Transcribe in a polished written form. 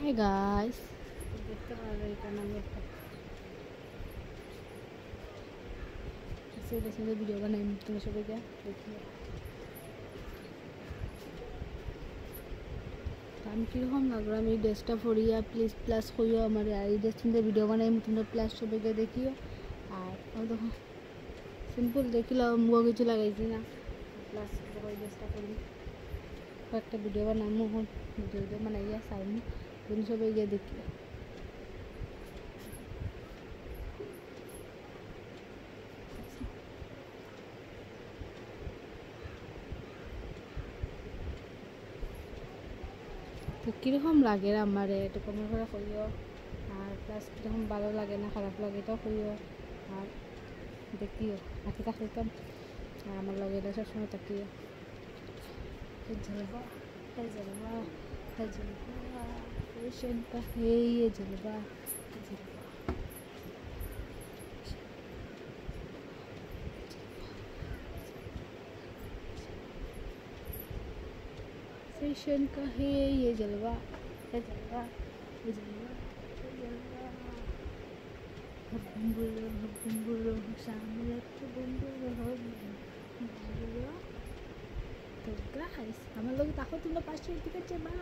Hi guys, দেখতে পারবে এখানে আমি একটা সেটা ভিডিও বানাই তোমরা সবাইকে দেখি। আমি কীরকম লাগলো আমি ড্রেসটা পরিয়া প্লিজ প্লাস করিও আমার আর এই ড্রেস ভিডিও বানাই তোমরা প্লাস সবাইকে দেখিও। আর দেখো সিম্পল দেখিলাম মুখ কিছু লাগাইছি না, প্লাস ওই ড্রেসটা করি একটা ভিডিও বানাবো, ভিডিও বানাইয়া সাইনি তুমি সবাই গিয়ে দেখিও। তো কীরকম লাগে আমার একটু কমেন্ট করে কইও, আর প্লাস কীরকম ভালো লাগে না খারাপ লাগে এটাও কইও। আর দেখিও হাতে থাকতাম আর আমার লগে এটা সবসময় তাকিও। जलवा है, जलवा है, जलवा फैशन का है ये जलवा, जलवा फैशन का है ये जलवा है, जलवा है, जलवा है, जलवा हब्बुम बुलो शामिल हब्बुम बुलो। तो गाइस আমার লোক তাকো তোমরা পাশে ঠিক আছে। বা